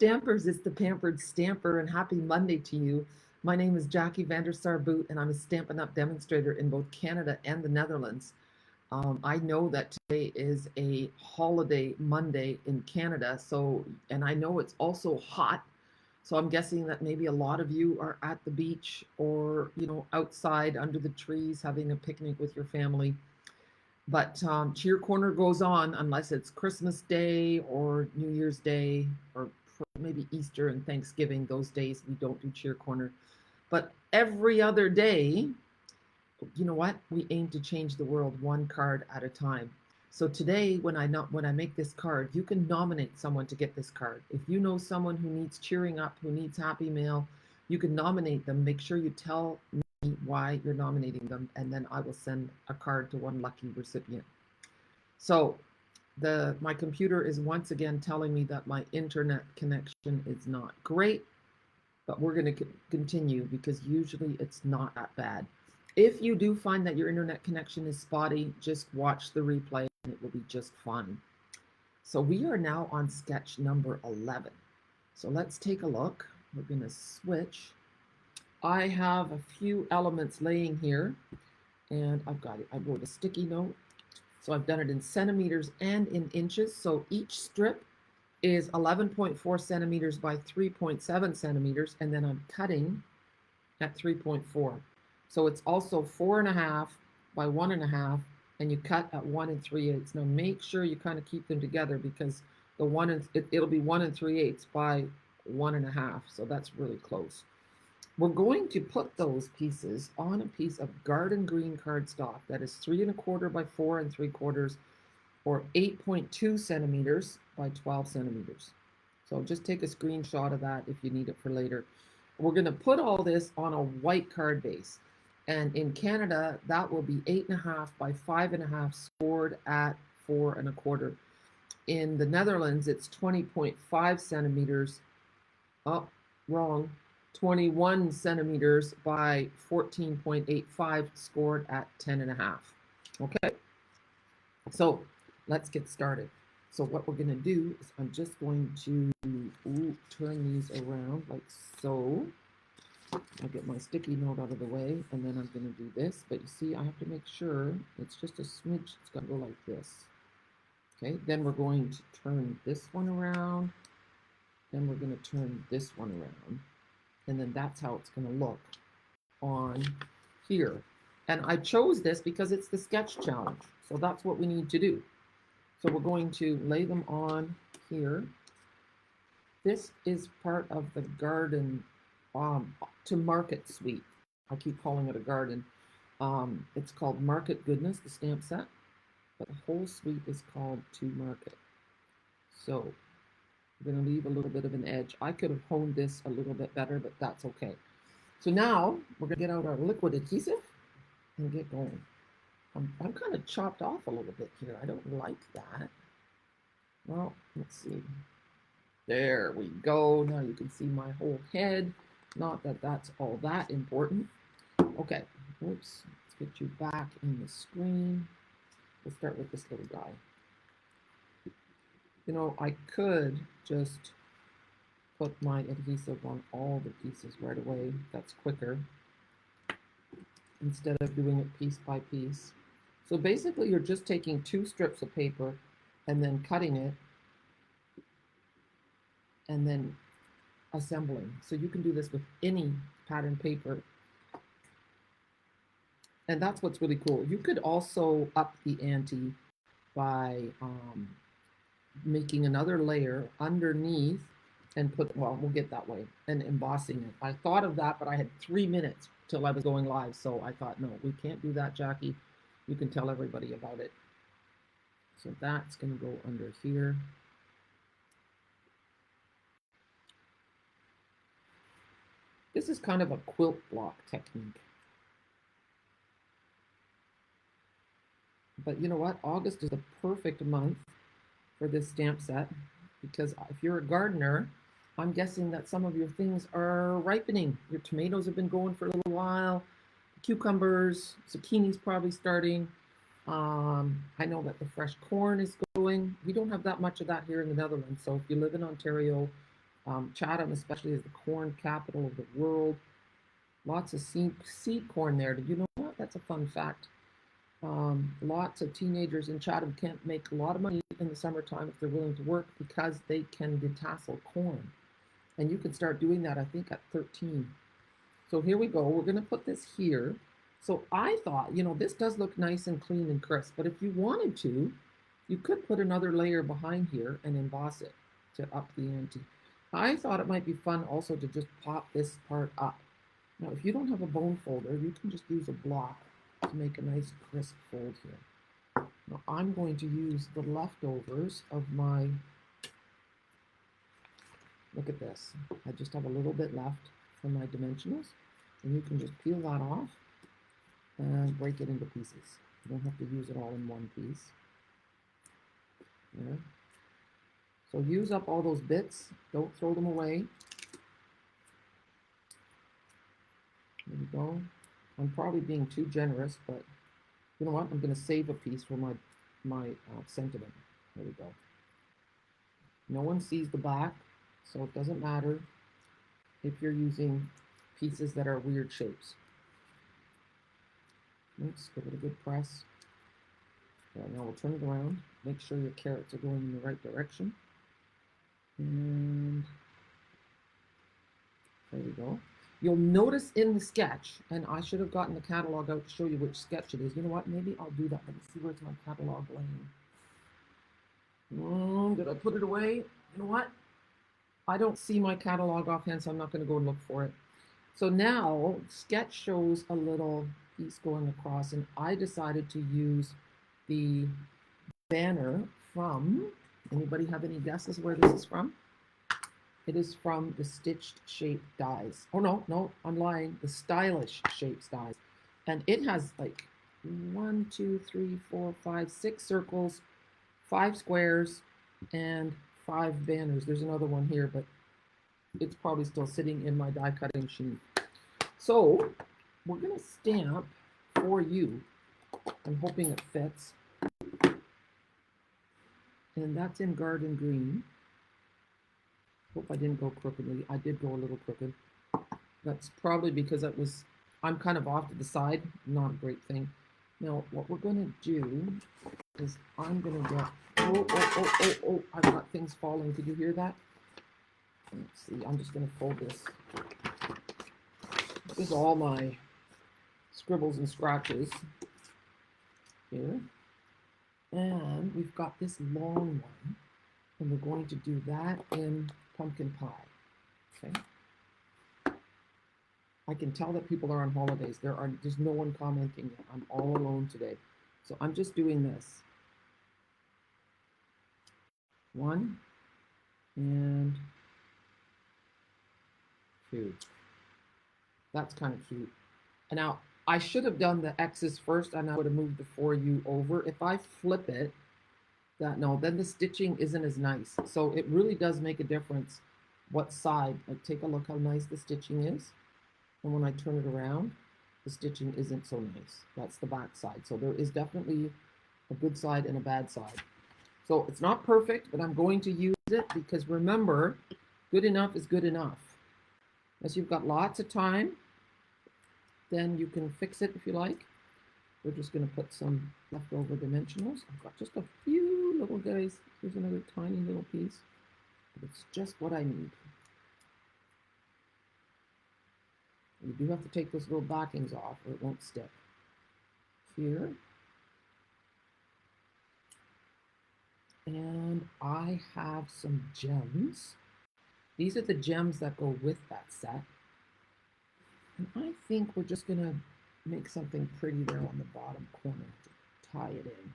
Stampers, it's the Pampered Stamper, and happy Monday to you. My name is Jackie Vanderstar Boot, and I'm a Stampin' Up! Demonstrator in both Canada and the Netherlands. I know that today is a holiday Monday in Canada, and I know it's also hot, so I'm guessing that maybe a lot of you are at the beach or, outside under the trees having a picnic with your family. But Cheer Corner goes on unless it's Christmas Day or New Year's Day or maybe Easter and Thanksgiving. Those days we don't do Cheer Corner. But every other day, you know what? We aim to change the world one card at a time. So today, when I make this card, you can nominate someone to get this card. If you know someone who needs cheering up, who needs happy mail, you can nominate them. Make sure you tell me why you're nominating them, and then I will send a card to one lucky recipient. So my computer is once again telling me that my internet connection is not great, but we're going to continue because usually it's not that bad. If you do find that your internet connection is spotty, just watch the replay and it will be just fine. So we are now on sketch number 11. So let's take a look. We're going to switch. I have a few elements laying here, and I wrote a sticky note. So I've done it in centimeters and in inches. So each strip is 11.4 centimeters by 3.7 centimeters, and then I'm cutting at 3.4. So it's also 4.5 by 1.5, and you cut at 1 3/8. Now make sure you kind of keep them together because it'll be 1 3/8 by 1.5. So that's really close. We're going to put those pieces on a piece of garden green cardstock that is 3.25 by 4 3/4, or 8.2 centimeters by 12 centimeters. So just take a screenshot of that if you need it for later. We're going to put all this on a white card base. And in Canada, that will be 8.5 by 5.5 scored at 4.25. In the Netherlands, it's 20.5 centimeters. Oh, wrong. 21 centimeters by 14.85 scored at 10.5. Okay, so let's get started. So what we're going to do is I'm just going to turn these around like so. I'll get my sticky note out of the way, and then I'm going to do this. But you see, I have to make sure it's just a smidge. It's got to go like this. Okay, then we're going to turn this one around. Then we're going to turn this one around. And then that's how it's going to look on here. And I chose this because it's the sketch challenge. So that's what we need to do. So we're going to lay them on here. This is part of the garden to market suite. I keep calling it a garden. It's called Market Goodness, the stamp set. But the whole suite is called To Market. So we're going to leave a little bit of an edge. I could have honed this a little bit better, but that's okay. So now we're going to get out our liquid adhesive and get going. I'm kind of chopped off a little bit here. I don't like that. Well, let's see. There we go. Now you can see my whole head. Not that that's all that important. Okay. Oops. Let's get you back in the screen. We'll start with this little guy. You know, I could just put my adhesive on all the pieces right away. That's quicker, instead of doing it piece by piece. So basically, you're just taking 2 strips of paper and then cutting it and then assembling. So you can do this with any pattern paper. And that's what's really cool. You could also up the ante by making another layer underneath and we'll get that way, and embossing it. I thought of that, but I had 3 minutes till I was going live. So I thought, no, we can't do that, Jackie. You can tell everybody about it. So that's going to go under here. This is kind of a quilt block technique. But you know what? August is the perfect month for this stamp set, because if you're a gardener, I'm guessing that some of your things are ripening. Your tomatoes have been going for a little while. Cucumbers, zucchini's probably starting. I know that the fresh corn is going. We don't have that much of that here in the Netherlands. So if you live in Ontario Chatham especially is the corn capital of the world. Lots of seed corn there. Did you know that? That's a fun fact. Lots of teenagers in Chatham can't make a lot of money in the summertime if they're willing to work because they can detassel corn. And you can start doing that, I think, at 13. So here we go. We're going to put this here. So I thought, this does look nice and clean and crisp, but if you wanted to, you could put another layer behind here and emboss it to up the ante. I thought it might be fun also to just pop this part up. Now, if you don't have a bone folder, you can just use a block to make a nice crisp fold here. Now, I'm going to use the leftovers of my, look at this. I just have a little bit left from my dimensionals, and you can just peel that off and break it into pieces. You don't have to use it all in one piece. Yeah. So use up all those bits. Don't throw them away. There we go. I'm probably being too generous, but you know what? I'm going to save a piece for my sentiment. There we go. No one sees the back, so it doesn't matter if you're using pieces that are weird shapes. Let's give it a good press. Now we'll turn it around. Make sure your carrots are going in the right direction. And there we go. You'll notice in the sketch, and I should have gotten the catalog out to show you which sketch it is. You know what? Maybe I'll do that. Let me see where's my catalog laying. Did I put it away? You know what? I don't see my catalog offhand, so I'm not going to go and look for it. So now, sketch shows a little piece going across, and I decided to use the banner from, anybody have any guesses where this is from? It is from the Stitched Shape Dies. Oh, no, I'm lying. The Stylish Shapes Dies. And it has like 1, 2, 3, 4, 5, 6 circles, 5 squares, and 5 banners. There's another one here, but it's probably still sitting in my die cutting machine. So we're going to stamp for you. I'm hoping it fits. And that's in Garden Green. Hope I didn't go crookedly. I did go a little crooked. That's probably because I'm kind of off to the side. Not a great thing. Now, what we're going to do is I'm going to get, oh, I've got things falling. Could you hear that? Let's see, I'm just going to fold this. This is all my scribbles and scratches here. And we've got this long one, and we're going to do that in pumpkin pie. Okay. I can tell that people are on holidays. There's no one commenting yet. I'm all alone today. So I'm just doing this. 1 and 2. That's kind of cute. And now I should have done the X's first, and I would have moved the for you over. If I flip it, then the stitching isn't as nice. So it really does make a difference what side. Like, take a look how nice the stitching is. And when I turn it around, the stitching isn't so nice. That's the back side. So there is definitely a good side and a bad side. So it's not perfect, but I'm going to use it because remember, good enough is good enough. Unless you've got lots of time, then you can fix it if you like. We're just going to put some leftover dimensionals. I've got just a few little guys. Here's another tiny little piece. But it's just what I need. You do have to take those little backings off or it won't stick. Here. And I have some gems. These are the gems that go with that set. And I think we're just going to make something pretty there on the bottom corner to tie it in.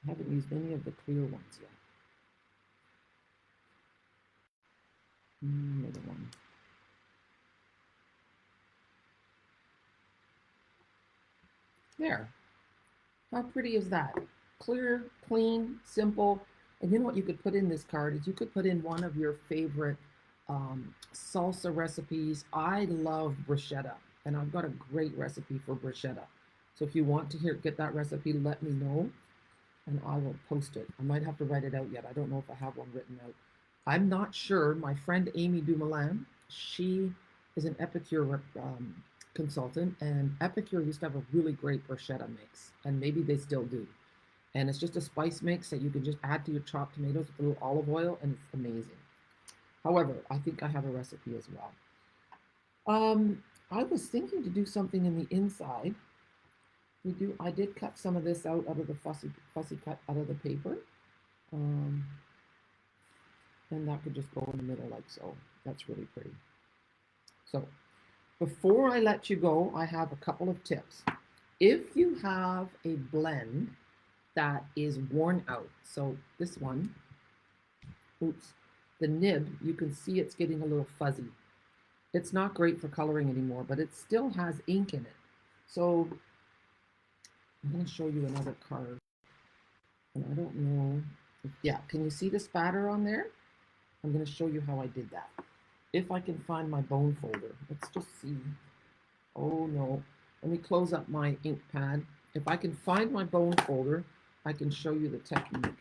I haven't used any of the clear ones yet. Another one. There. How pretty is that? Clear, clean, simple. And you know what you could put in this card is you could put in one of your favorite salsa recipes. I love bruschetta, and I've got a great recipe for bruschetta. So if you want to get that recipe, let me know, and I will post it. I might have to write it out yet. I don't know if I have one written out. I'm not sure. My friend Amy Dumoulin, she is an Epicure consultant, and Epicure used to have a really great bruschetta mix, and maybe they still do. And it's just a spice mix that you can just add to your chopped tomatoes with a little olive oil, and it's amazing. However, I think I have a recipe as well. I was thinking to do something in the inside. I did cut some of this out of the fussy cut out of the paper. Um, and that could just go in the middle like so. That's really pretty. So before I let you go, I have a couple of tips. If you have a blend that is worn out, so this one, oops, the nib, you can see it's getting a little fuzzy. It's not great for coloring anymore, but it still has ink in it. So I'm going to show you another card. And I don't know if, yeah, can you see the spatter on there? I'm going to show you how I did that. If I can find my bone folder, let's just see. Oh no, let me close up my ink pad. If I can find my bone folder, I can show you the technique.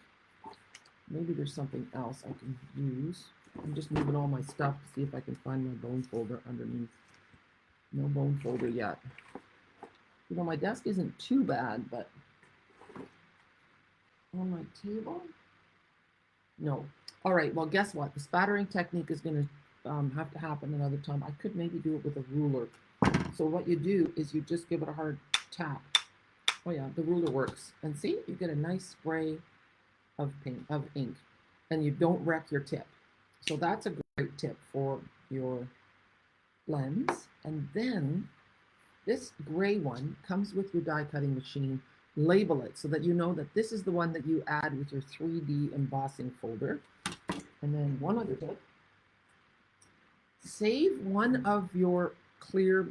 Maybe there's something else I can use. I'm just moving all my stuff to see if I can find my bone folder underneath. No bone folder yet. You know, my desk isn't too bad, but on my table, no. All right, well, guess what? The spattering technique is going to have to happen another time. I could maybe do it with a ruler. So what you do is you just give it a hard tap. Oh yeah, the ruler works. And see, you get a nice spray of ink, and you don't wreck your tip. So that's a great tip for your blends. And then this gray one comes with your die cutting machine. Label it so that you know that this is the one that you add with your 3D embossing folder. And then one other tip, save one of your clear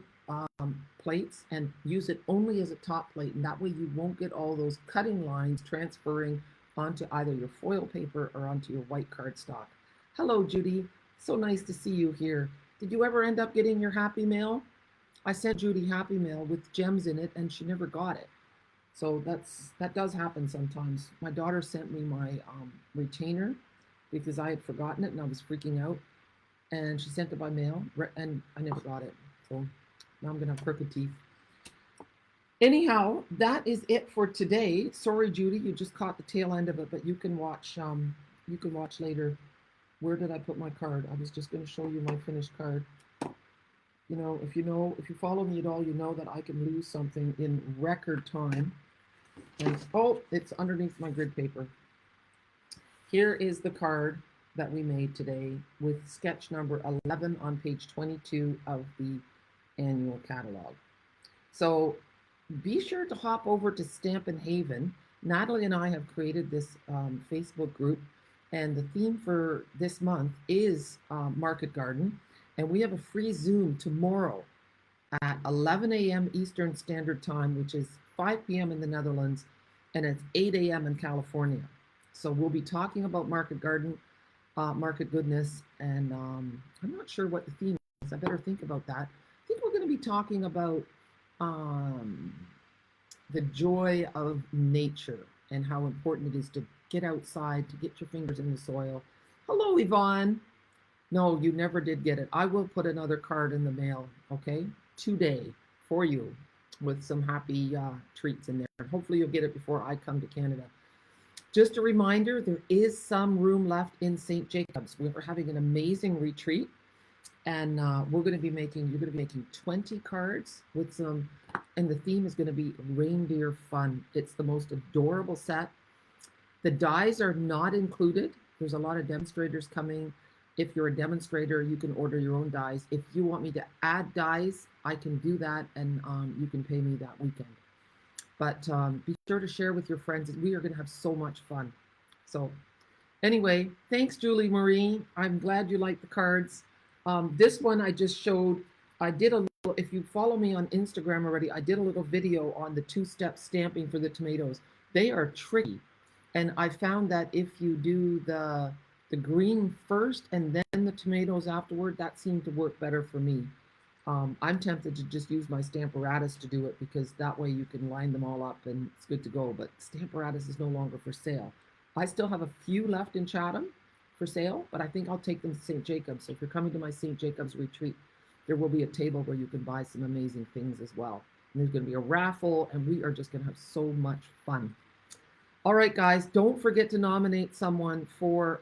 plates and use it only as a top plate, and that way you won't get all those cutting lines transferring onto either your foil paper or onto your white cardstock. Hello, Judy. So nice to see you here. Did you ever end up getting your Happy Mail? I sent Judy Happy Mail with gems in it, and she never got it. So that does happen sometimes. My daughter sent me my retainer because I had forgotten it and I was freaking out. And she sent it by mail, and I never got it. So now I'm gonna have crooked teeth. Anyhow, that is it for today. Sorry, Judy, you just caught the tail end of it, but you can watch later. Where did I put my card? I was just gonna show you my finished card. You know, if you follow me at all, you know that I can lose something in record time. And oh, it's underneath my grid paper. Here is the card that we made today with sketch number 11 on page 22 of the annual catalog. So be sure to hop over to Stampin' Haven. Natalie and I have created this Facebook group, and the theme for this month is Market Garden. And we have a free Zoom tomorrow at 11 a.m. Eastern Standard Time, which is 5 p.m. in the Netherlands, and it's 8 a.m. in California. So we'll be talking about Market Garden, Market Goodness, and I'm not sure what the theme is. I better think about that. I think we're going to be talking about the joy of nature and how important it is to get outside, to get your fingers in the soil. Hello, Yvonne. No, you never did get it. I will put another card in the mail, okay, today for you with some happy treats in there. Hopefully you'll get it before I come to Canada. Just a reminder, there is some room left in St. Jacobs. We're having an amazing retreat, and you're going to be making 20 cards with some, and the theme is going to be reindeer fun. It's the most adorable set. The dies are not included. There's a lot of demonstrators coming. If you're a demonstrator, you can order your own dies. If you want me to add dies, I can do that, and you can pay me that weekend. But be sure to share with your friends. We are going to have so much fun. So anyway, thanks, Julie Marie. I'm glad you like the cards. This one I just showed. I did a little, if you follow me on Instagram already, I did a little video on the two-step stamping for the tomatoes. They are tricky. And I found that if you do the green first and then the tomatoes afterward, that seemed to work better for me. I'm tempted to just use my Stamparatus to do it because that way you can line them all up and it's good to go. But Stamparatus is no longer for sale. I still have a few left in Chatham for sale, but I think I'll take them to St. Jacobs. So if you're coming to my St. Jacobs retreat, there will be a table where you can buy some amazing things as well. And there's going to be a raffle, and we are just going to have so much fun. All right, guys, don't forget to nominate someone for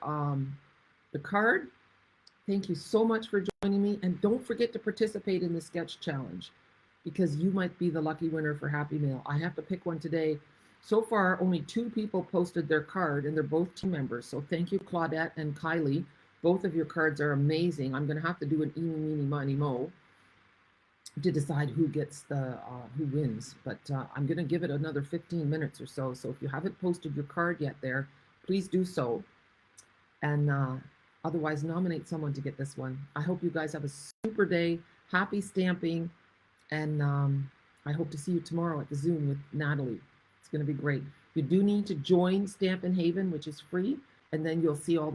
the card. Thank you so much for joining me. And don't forget to participate in the sketch challenge, because you might be the lucky winner for Happy Mail. I have to pick one today. So far, only 2 people posted their card, and they're both team members. So thank you, Claudette and Kylie. Both of your cards are amazing. I'm going to have to do an eeny, meeny, miny, mo to decide who gets the who wins. But I'm going to give it another 15 minutes or so. So if you haven't posted your card yet there, please do so. And otherwise, nominate someone to get this one. I hope you guys have a super day. Happy stamping. And I hope to see you tomorrow at the Zoom with Natalie. It's going to be great. You do need to join Stampin' Haven, which is free, and then you'll see all